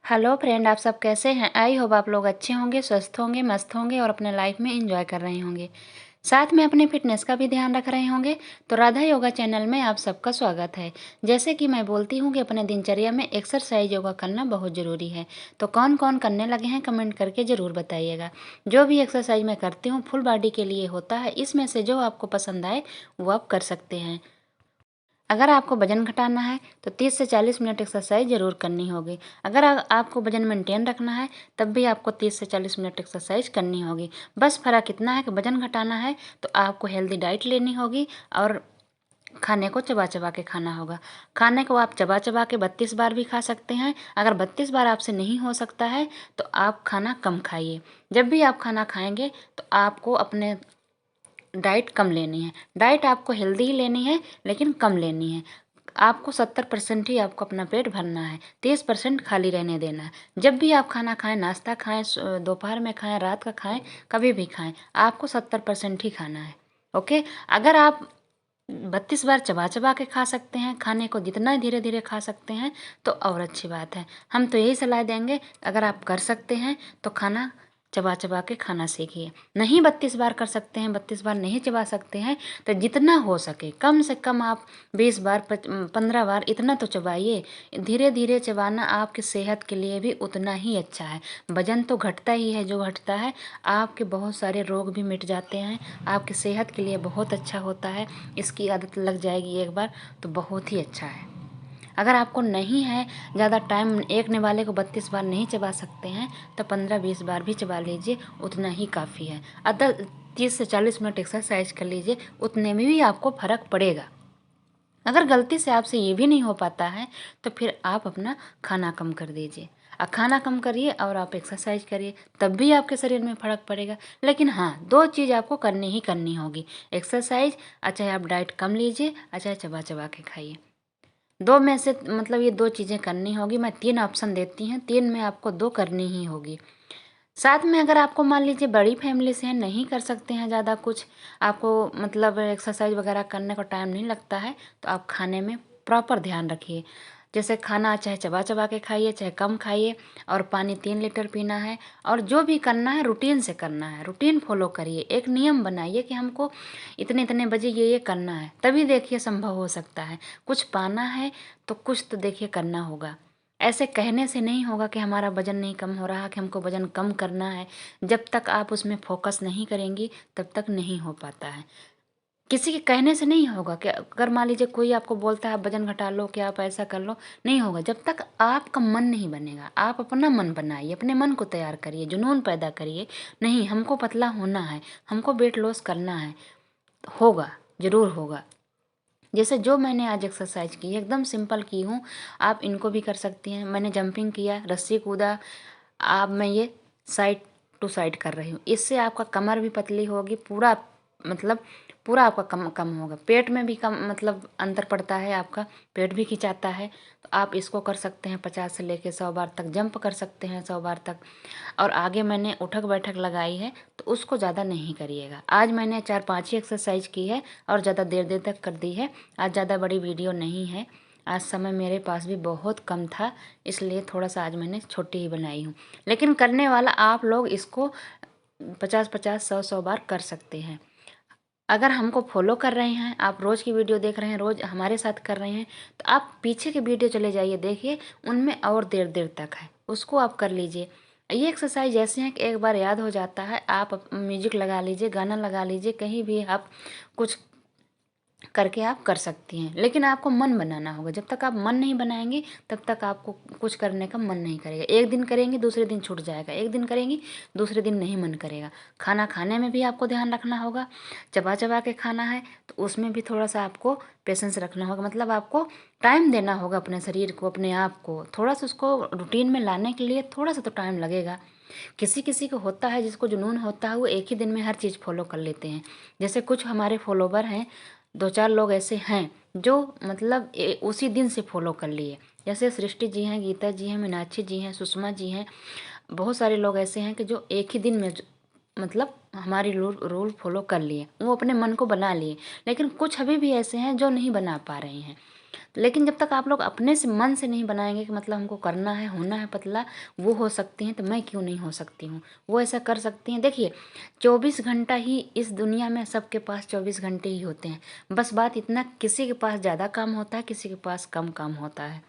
Hello friend, आप सब कैसे हैं? आई होप आप लोग अच्छे होंगे, स्वस्थ होंगे, मस्त होंगे और अपने लाइफ में एंजॉय कर रहे होंगे। साथ में अपने फिटनेस का भी ध्यान रख रहे होंगे। तो राधा योगा चैनल में आप सबका स्वागत है। जैसे कि मैं बोलती हूँ कि अपने दिनचर्या में एक्सरसाइज योगा करना बहुत ज़रूरी है। तो कौन कौन करने लगे हैं कमेंट करके ज़रूर बताइएगा। जो भी एक्सरसाइज मैं करती हूँ फुल बॉडी के लिए होता है। इसमें से जो आपको पसंद आए वो आप कर सकते हैं। अगर आपको वजन घटाना है तो 30 से 40 मिनट एक्सरसाइज ज़रूर करनी होगी। अगर आपको वजन मेंटेन रखना है तब भी आपको 30 से 40 मिनट एक्सरसाइज करनी होगी। बस फ़र्क इतना है कि वजन घटाना है तो आपको हेल्दी डाइट लेनी होगी और खाने को चबा चबा के खाना होगा। खाने को आप चबा चबा के 32 बार भी खा सकते हैं। अगर 32 बार आपसे नहीं हो सकता है तो आप खाना कम खाइए। जब भी आप खाना खाएंगे तो आपको अपने डाइट कम लेनी है। डाइट आपको हेल्दी ही लेनी है लेकिन कम लेनी है। आपको 70% ही आपको अपना पेट भरना है, 30% खाली रहने देना है। जब भी आप खाना खाएं, नाश्ता खाएं, दोपहर में खाएं, रात का खाएं, कभी भी खाएं, आपको 70% ही खाना है। ओके। अगर आप 32 बार चबा चबा के खा सकते हैं, खाने को जितना धीरे धीरे खा सकते हैं तो और अच्छी बात है। हम तो यही सलाह देंगे, अगर आप कर सकते हैं तो खाना चबा चबा के खाना सीखिए। नहीं 32 बार कर सकते हैं, 32 बार नहीं चबा सकते हैं तो जितना हो सके कम से कम आप 20 बार 15 बार इतना तो चबाइए। धीरे धीरे चबाना आपकी सेहत के लिए भी उतना ही अच्छा है। वजन तो घटता ही है, जो घटता है आपके बहुत सारे रोग भी मिट जाते हैं। आपकी सेहत के लिए बहुत अच्छा होता है। इसकी आदत लग जाएगी एक बार तो बहुत ही अच्छा है। अगर आपको नहीं है ज़्यादा टाइम, एक निवाले को 32 बार नहीं चबा सकते हैं तो 15-20 बार भी चबा लीजिए, उतना ही काफ़ी है। अदर 30 से 40 मिनट एक्सरसाइज कर लीजिए, उतने में भी आपको फ़र्क पड़ेगा। अगर गलती से आपसे ये भी नहीं हो पाता है तो फिर आप अपना खाना कम कर दीजिए। खाना कम करिए और आप एक्सरसाइज करिए, तब भी आपके शरीर में फ़र्क पड़ेगा। लेकिन हाँ, दो चीज़ आपको करनी ही करनी होगी, एक्सरसाइज, चाहे आप डाइट कम लीजिए, चाहे चबा चबा के खाइए। दो में से मतलब ये दो चीज़ें करनी होगी। मैं 3 ऑप्शन देती हूँ, 3 में आपको 2 करनी ही होगी। साथ में अगर आपको मान लीजिए बड़ी फैमिली से हैं, नहीं कर सकते हैं ज़्यादा कुछ, आपको मतलब एक्सरसाइज वगैरह करने को टाइम नहीं लगता है, तो आप खाने में प्रॉपर ध्यान रखिए। जैसे खाना चाहे चबा चबा के खाइए, चाहे कम खाइए, और पानी 3 लीटर पीना है। और जो भी करना है रूटीन से करना है, रूटीन फॉलो करिए। एक नियम बनाइए कि हमको इतने इतने बजे ये करना है, तभी देखिए संभव हो सकता है। कुछ पाना है तो कुछ तो देखिए करना होगा। ऐसे कहने से नहीं होगा कि हमारा वज़न नहीं कम हो रहा, कि हमको वज़न कम करना है। जब तक आप उसमें फोकस नहीं करेंगी तब तक नहीं हो पाता है। किसी के कहने से नहीं होगा। कि अगर मान लीजिए कोई आपको बोलता है आप वज़न घटा लो, कि आप ऐसा कर लो, नहीं होगा जब तक आपका मन नहीं बनेगा। आप अपना मन बनाइए, अपने मन को तैयार करिए, जुनून पैदा करिए। नहीं, हमको पतला होना है, हमको वेट लॉस करना है, होगा, ज़रूर होगा। जैसे जो मैंने आज एक्सरसाइज की एकदम सिंपल की हूँ, आप इनको भी कर सकती हैं। मैंने जंपिंग किया, रस्सी कूदा, अब मैं ये साइड टू साइड कर रही हूँ। इससे आपका कमर भी पतली होगी, पूरा मतलब पूरा आपका कम कम होगा। पेट में भी कम मतलब अंतर पड़ता है, आपका पेट भी खिंचाता है। तो आप इसको कर सकते हैं, 50 से लेके 100 बार तक जंप कर सकते हैं, 100 बार तक। और आगे मैंने उठक बैठक लगाई है तो उसको ज़्यादा नहीं करिएगा। आज मैंने 4-5 ही एक्सरसाइज की है और ज़्यादा देर देर तक कर दी है। आज ज़्यादा बड़ी वीडियो नहीं है, आज समय मेरे पास भी बहुत कम था, इसलिए थोड़ा सा आज मैंने छोटी ही बनाई हूँ। लेकिन करने वाला आप लोग इसको 50-50, 100-100 बार कर सकते हैं। अगर हमको फॉलो कर रहे हैं, आप रोज़ की वीडियो देख रहे हैं, रोज़ हमारे साथ कर रहे हैं, तो आप पीछे की वीडियो चले जाइए, देखिए उनमें और देर देर तक है, उसको आप कर लीजिए। ये एक्सरसाइज ऐसे हैं कि एक बार याद हो जाता है। आप म्यूजिक लगा लीजिए, गाना लगा लीजिए, कहीं भी आप कुछ करके आप कर सकती हैं। लेकिन आपको मन बनाना होगा। जब तक आप मन नहीं बनाएंगे तब तक आपको कुछ करने का मन नहीं करेगा। एक दिन करेंगी, दूसरे दिन छूट जाएगा, एक दिन करेंगी, दूसरे दिन नहीं मन करेगा। खाना खाने में भी आपको ध्यान रखना होगा। चबा चबा के खाना है तो उसमें भी थोड़ा सा आपको पेशेंस रखना होगा। मतलब आपको टाइम देना होगा अपने शरीर को, अपने आप को थोड़ा सा उसको रूटीन में लाने के लिए थोड़ा सा तो टाइम लगेगा। किसी किसी को होता है, जिसको जुनून होता है, वो एक ही दिन में हर चीज़ फॉलो कर लेते हैं। जैसे कुछ हमारे फॉलोवर हैं, 2-4 लोग ऐसे हैं जो मतलब उसी दिन से फॉलो कर लिए। जैसे सृष्टि जी हैं, गीता जी हैं, मीनाक्षी जी हैं, सुषमा जी हैं। बहुत सारे लोग ऐसे हैं कि जो एक ही दिन में मतलब हमारी रूल फॉलो कर लिए, वो अपने मन को बना लिए। लेकिन कुछ अभी भी ऐसे हैं जो नहीं बना पा रहे हैं। लेकिन जब तक आप लोग अपने से मन से नहीं बनाएंगे कि मतलब हमको करना है, होना है पतला, वो हो सकती हैं तो मैं क्यों नहीं हो सकती हूँ, वो ऐसा कर सकती हैं। देखिए 24 घंटा ही इस दुनिया में सबके पास 24 घंटे ही होते हैं। बस बात इतना, किसी के पास ज़्यादा काम होता है, किसी के पास कम काम होता है,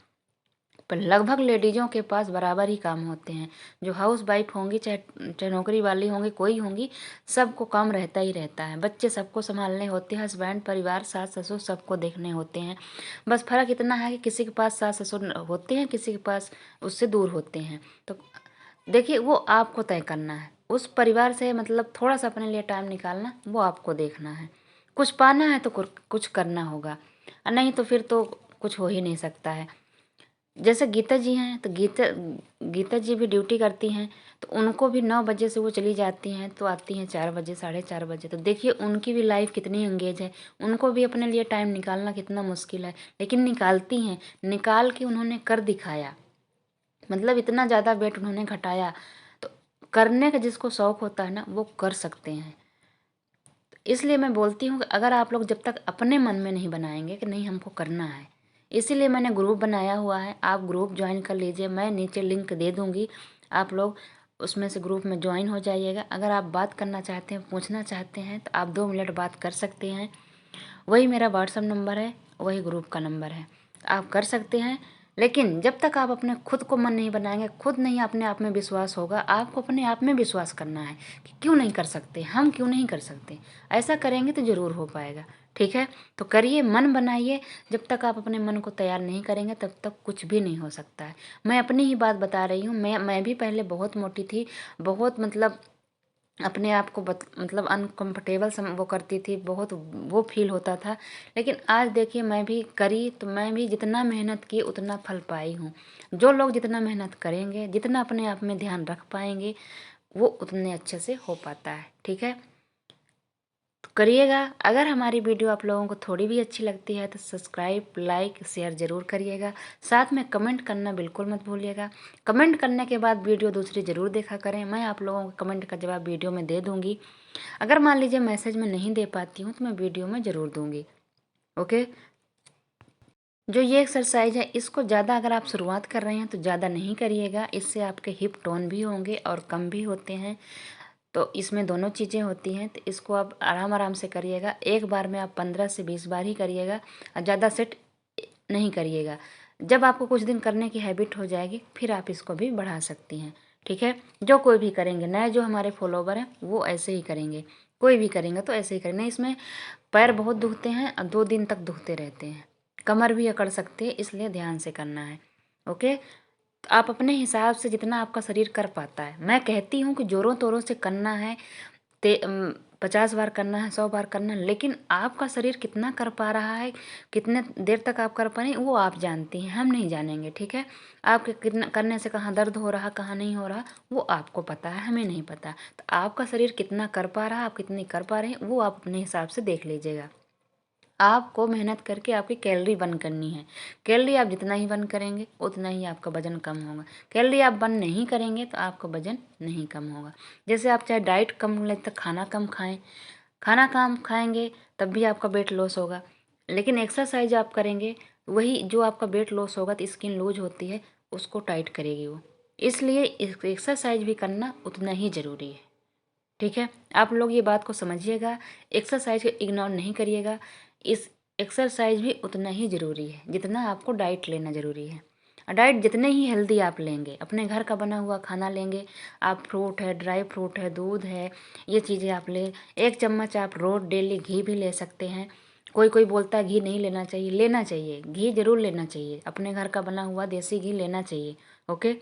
पर लगभग लेडीज़ों के पास बराबर ही काम होते हैं। जो हाउस वाइफ होंगी, चाहे चाहे नौकरी वाली होंगी, कोई होंगी, सबको काम रहता ही रहता है। बच्चे सबको संभालने होते हैं, हस्बैंड, परिवार, सास ससुर सबको देखने होते हैं। बस फ़र्क इतना है कि किसी के पास सास ससुर होते हैं, किसी के पास उससे दूर होते हैं। तो देखिए वो आपको तय करना है, उस परिवार से मतलब थोड़ा सा अपने लिए टाइम निकालना, वो आपको देखना है। कुछ पाना है तो कुछ करना होगा, और नहीं तो फिर तो कुछ हो ही नहीं सकता है। जैसे गीता जी हैं, तो गीता गीता जी भी ड्यूटी करती हैं, तो उनको भी 9 बजे से वो चली जाती हैं तो आती हैं 4 बजे, 4:30 बजे। तो देखिए उनकी भी लाइफ कितनी एंगेज है, उनको भी अपने लिए टाइम निकालना कितना मुश्किल है, लेकिन निकालती हैं। निकाल के उन्होंने कर दिखाया, मतलब इतना ज़्यादा वेट उन्होंने घटाया। तो करने का जिसको शौक होता है ना, वो कर सकते हैं। इसलिए मैं बोलती हूँ कि अगर आप लोग जब तक अपने मन में नहीं बनाएंगे कि नहीं हमको करना है, इसीलिए मैंने ग्रुप बनाया हुआ है। आप ग्रुप ज्वाइन कर लीजिए, मैं नीचे लिंक दे दूँगी, आप लोग उसमें से ग्रुप में ज्वाइन हो जाइएगा। अगर आप बात करना चाहते हैं, पूछना चाहते हैं, तो आप 2 मिनट बात कर सकते हैं। वही मेरा व्हाट्सअप नंबर है, वही ग्रुप का नंबर है, आप कर सकते हैं। लेकिन जब तक आप अपने खुद को मन नहीं बनाएंगे, खुद नहीं अपने आप में विश्वास होगा, आपको अपने आप में विश्वास करना है कि क्यों नहीं कर सकते, हम क्यों नहीं कर सकते। ऐसा करेंगे तो ज़रूर हो पाएगा। ठीक है, तो करिए, मन बनाइए। जब तक आप अपने मन को तैयार नहीं करेंगे तब तक कुछ भी नहीं हो सकता है। मैं अपनी ही बात बता रही हूँ, मैं भी पहले बहुत मोटी थी, बहुत मतलब अपने आप को मतलब अनकंफर्टेबल वो करती थी, बहुत वो फील होता था। लेकिन आज देखिए मैं भी करी, तो मैं भी जितना मेहनत की उतना फल पाई हूँ। जो लोग जितना मेहनत करेंगे, जितना अपने आप में ध्यान रख पाएंगे, वो उतने अच्छे से हो पाता है। ठीक है, तो करिएगा। अगर हमारी वीडियो आप लोगों को थोड़ी भी अच्छी लगती है तो सब्सक्राइब, लाइक, शेयर ज़रूर करिएगा। साथ में कमेंट करना बिल्कुल मत भूलिएगा। कमेंट करने के बाद वीडियो दूसरी ज़रूर देखा करें, मैं आप लोगों को कमेंट का जवाब वीडियो में दे दूँगी। अगर मान लीजिए मैसेज में नहीं दे पाती हूँ तो मैं वीडियो में ज़रूर दूँगी। ओके, जो ये एक्सरसाइज है इसको ज़्यादा अगर आप शुरुआत कर रहे हैं तो ज़्यादा नहीं करिएगा, इससे आपके हिप टोन भी होंगे और कम भी होते हैं। तो इसमें दोनों चीज़ें होती हैं, तो इसको आप आराम आराम से करिएगा। एक बार में आप 15 से 20 बार ही करिएगा, और ज़्यादा सेट नहीं करिएगा। जब आपको कुछ दिन करने की हैबिट हो जाएगी फिर आप इसको भी बढ़ा सकती हैं। ठीक है, जो कोई भी करेंगे, नए जो हमारे फॉलोवर हैं वो ऐसे ही करेंगे, कोई भी करेंगे तो ऐसे ही करेंगे। इसमें पैर बहुत दुखते हैं और 2 दिन तक दुखते रहते हैं, कमर भी अकड़ सकती है, इसलिए ध्यान से करना है। ओके, तो आप अपने हिसाब से जितना आपका शरीर कर पाता है, मैं कहती हूँ कि ज़ोरों तोरों से करना है, 50 बार करना है, 100 बार करना है, लेकिन आपका शरीर कितना कर पा रहा है, कितने देर तक आप कर पा रहे हैं, वो आप जानती हैं, हम नहीं जानेंगे। ठीक है, आपके कितना करने से कहाँ दर्द हो रहा, कहाँ नहीं हो रहा, वो आपको पता है, हमें नहीं पता। तो आपका शरीर कितना कर पा रहा है, आप कितनी कर पा रहे हैं, वो आप अपने हिसाब से देख लीजिएगा। आपको मेहनत करके आपकी कैलोरी बर्न करनी है। कैलोरी आप जितना ही बर्न करेंगे उतना ही आपका वजन कम होगा। कैलोरी आप बर्न नहीं करेंगे तो आपका वजन नहीं कम होगा। जैसे आप चाहे डाइट कम लें तो खाना कम खाएं, खाना कम खाएंगे तब भी आपका वेट लॉस होगा। लेकिन एक्सरसाइज आप करेंगे, वही जो आपका वेट लॉस होगा तो स्किन लूज होती है, उसको टाइट करेगी वो। इसलिए एक्सरसाइज भी करना उतना ही ज़रूरी है। ठीक है, आप लोग ये बात को समझिएगा, एक्सरसाइज को इग्नोर नहीं करिएगा। इस एक्सरसाइज भी उतना ही ज़रूरी है जितना आपको डाइट लेना ज़रूरी है। डाइट जितने ही हेल्दी आप लेंगे, अपने घर का बना हुआ खाना लेंगे, आप फ्रूट है, ड्राई फ्रूट है, दूध है, ये चीज़ें आप ले। 1 चम्मच आप रोज़ डेली घी भी ले सकते हैं। कोई कोई बोलता है घी नहीं लेना चाहिए, लेना चाहिए, घी ज़रूर लेना चाहिए, अपने घर का बना हुआ देसी घी लेना चाहिए। ओके,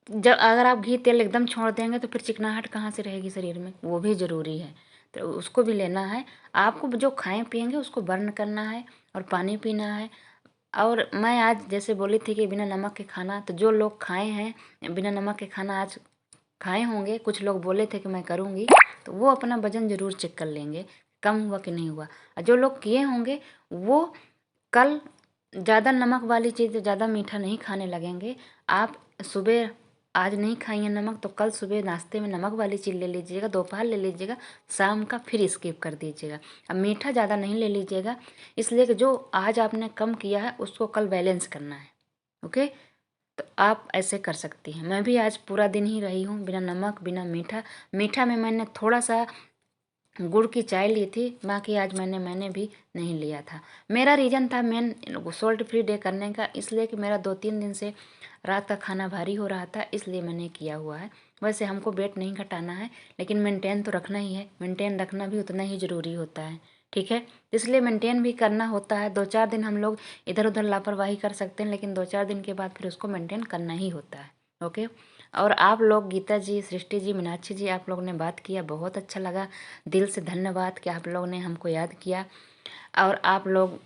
जब अगर आप घी तेल एकदम छोड़ देंगे तो फिर चिकनाहट कहाँ से रहेगी शरीर में, वो भी ज़रूरी है, तो उसको भी लेना है। आपको जो खाएं पिएंगे उसको बर्न करना है और पानी पीना है। और मैं आज जैसे बोली थी कि बिना नमक के खाना, तो जो लोग खाए हैं बिना नमक के खाना आज खाए होंगे, कुछ लोग बोले थे कि मैं करूँगी, तो वो अपना वजन ज़रूर चेक कर लेंगे कम हुआ कि नहीं हुआ। और जो लोग किए होंगे वो कल ज़्यादा नमक वाली चीज़, ज़्यादा मीठा नहीं खाने लगेंगे। आप सुबह आज नहीं खाई है नमक तो कल सुबह नाश्ते में नमक वाली चीज़ ले लीजिएगा, दोपहर ले लीजिएगा, शाम का फिर स्किप कर दीजिएगा। अब मीठा ज़्यादा नहीं ले लीजिएगा, इसलिए कि जो आज आपने कम किया है उसको कल बैलेंस करना है। ओके, तो आप ऐसे कर सकती हैं। मैं भी आज पूरा दिन ही रही हूँ बिना नमक बिना मीठा। मीठा में मैंने थोड़ा सा गुड़ की चाय ली थी, बाकी आज मैंने भी नहीं लिया था। मेरा रीज़न था मेन सॉल्ट फ्री डे करने का, इसलिए कि मेरा 2-3 दिन से रात का खाना भारी हो रहा था, इसलिए मैंने किया हुआ है। वैसे हमको वेट नहीं घटाना है, लेकिन मेंटेन तो रखना ही है। मेंटेन रखना भी उतना ही ज़रूरी होता है, ठीक है। इसलिए मेंटेन भी करना होता है। 2-4 दिन हम लोग इधर उधर लापरवाही कर सकते हैं, लेकिन 2-4 दिन के बाद फिर उसको मेंटेन करना ही होता है। ओके। और आप लोग गीता जी, सृष्टि जी, मीनाक्षी जी, आप लोगों ने बात किया, बहुत अच्छा लगा। दिल से धन्यवाद कि आप लोगों ने हमको याद किया। और आप लोग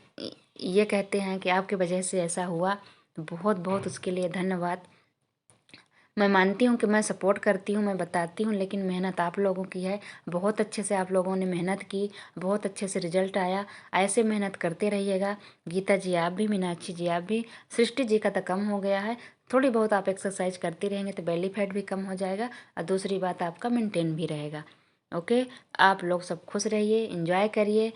ये कहते हैं कि आपकी वजह से ऐसा हुआ, बहुत बहुत उसके लिए धन्यवाद। मैं मानती हूँ कि मैं सपोर्ट करती हूँ, मैं बताती हूँ, लेकिन मेहनत आप लोगों की है। बहुत अच्छे से आप लोगों ने मेहनत की, बहुत अच्छे से रिजल्ट आया। ऐसे मेहनत करते रहिएगा। गीता जी आप भी, मीनाक्षी जी आप भी। सृष्टि जी का तो कम हो गया है, थोड़ी बहुत आप एक्सरसाइज करती रहेंगे तो बेली फैट भी कम हो जाएगा, और दूसरी बात आपका मेंटेन भी रहेगा। ओके, आप लोग सब खुश रहिए, इंजॉय करिए।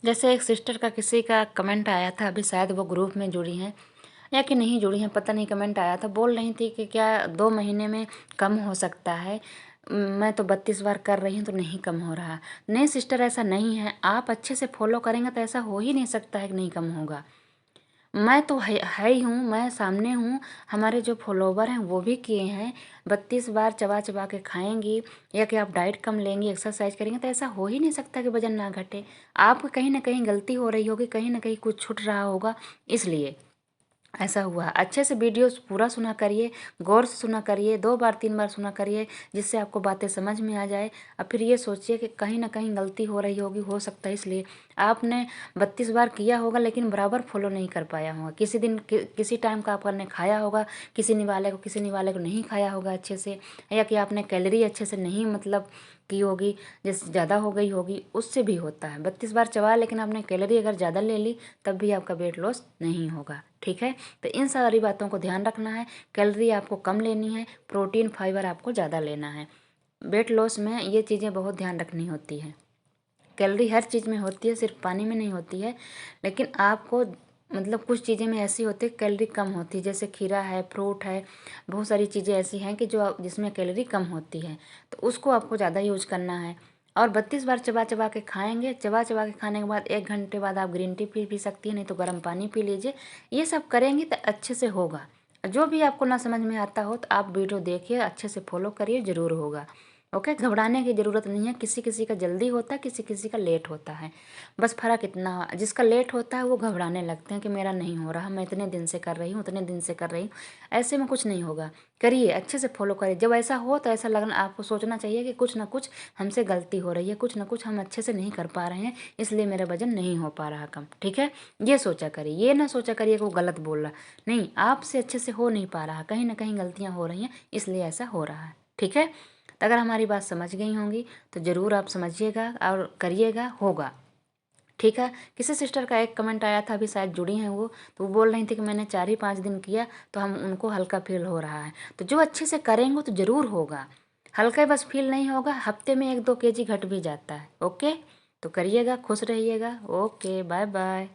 जैसे एक सिस्टर का किसी का कमेंट आया था, अभी शायद वो ग्रुप में जुड़ी हैं या कि नहीं जुड़ी हैं, पता नहीं, कमेंट आया था, बोल रही थी कि क्या 2 महीने में कम हो सकता है। मैं तो 32 बार कर रही हूँ तो नहीं कम हो रहा। नहीं सिस्टर, ऐसा नहीं है। आप अच्छे से फॉलो करेंगे तो ऐसा हो ही नहीं सकता है कि नहीं कम होगा। मैं तो है ही हूँ, मैं सामने हूँ। हमारे जो फॉलोवर हैं वो भी किए हैं। 32 बार चबा चबा के खाएंगी, या कि आप डाइट कम लेंगी, एक्सरसाइज करेंगे, तो ऐसा हो ही नहीं सकता कि वजन ना घटे। आपको कहीं ना कहीं गलती हो रही होगी, कहीं ना कहीं कुछ छूट रहा होगा, इसलिए ऐसा हुआ। अच्छे से वीडियो पूरा सुना करिए, गौर से सुना करिए, 2 बार 3 बार सुना करिए, जिससे आपको बातें समझ में आ जाए। अब फिर ये सोचिए कि कहीं ना कहीं गलती हो रही होगी, हो सकता है इसलिए आपने 32 बार किया होगा, लेकिन बराबर फॉलो नहीं कर पाया होगा। किसी दिन किसी टाइम का आपने खाया होगा, किसी निवाले को नहीं खाया होगा अच्छे से, या कि आपने कैलोरी अच्छे से नहीं मतलब की होगी, जैसे ज़्यादा हो गई होगी, उससे भी होता है। 32 बार चबाया, लेकिन आपने कैलोरी अगर ज़्यादा ले ली तब भी आपका वेट लॉस नहीं होगा, ठीक है। तो इन सारी बातों को ध्यान रखना है। कैलोरी आपको कम लेनी है, प्रोटीन फाइबर आपको ज़्यादा लेना है। वेट लॉस में ये चीज़ें बहुत ध्यान रखनी होती है। कैलोरी हर चीज़ में होती है, सिर्फ पानी में नहीं होती है, लेकिन आपको मतलब कुछ चीज़ें में ऐसी होती है कैलोरी कम होती है, जैसे खीरा है, फ्रूट है, बहुत सारी चीज़ें ऐसी हैं कि जो जिसमें कैलोरी कम होती है, तो उसको आपको ज़्यादा यूज करना है। और 32 बार चबा चबा के खाएंगे, चबा चबा के खाने के बाद 1 घंटे बाद आप ग्रीन टी पी सकती हैं, नहीं तो गर्म पानी पी लीजिए। ये सब करेंगी तो अच्छे से होगा। जो भी आपको ना समझ में आता हो तो आप वीडियो देखिए, अच्छे से फॉलो करिए, ज़रूर होगा। ओके, घबराने की ज़रूरत नहीं है। किसी किसी का जल्दी होता है, किसी किसी का लेट होता है, बस फ़र्क इतना। जिसका लेट होता है वो घबराने लगते हैं कि मेरा नहीं हो रहा, मैं इतने दिन से कर रही हूँ, उतने दिन से कर रही हूँ। ऐसे में कुछ नहीं होगा। करिए, अच्छे से फॉलो करिए। जब ऐसा हो तो ऐसा लगना, आपको सोचना चाहिए कि कुछ ना कुछ हमसे गलती हो रही है, कुछ ना कुछ हम अच्छे से नहीं कर पा रहे हैं, इसलिए मेरा वजन नहीं हो पा रहा कम, ठीक है। ये सोचा करिए, ये ना सोचा करिए कि वो गलत बोल रहा। नहीं, आपसे अच्छे से हो नहीं पा रहा, कहीं ना कहीं गलतियाँ हो रही हैं, इसलिए ऐसा हो रहा है, ठीक है। तो अगर हमारी बात समझ गई होंगी तो ज़रूर आप समझिएगा और करिएगा, होगा, ठीक है। किसी सिस्टर का एक कमेंट आया था, अभी शायद जुड़ी हैं वो, तो वो बोल रही थी कि मैंने 4 ही 5 दिन किया तो हम उनको हल्का फील हो रहा है। तो जो अच्छे से करेंगे तो ज़रूर होगा। हल्का बस फील नहीं होगा, हफ्ते में 1-2 केजी घट भी जाता है। ओके, तो करिएगा, खुश रहिएगा। Okay, bye bye.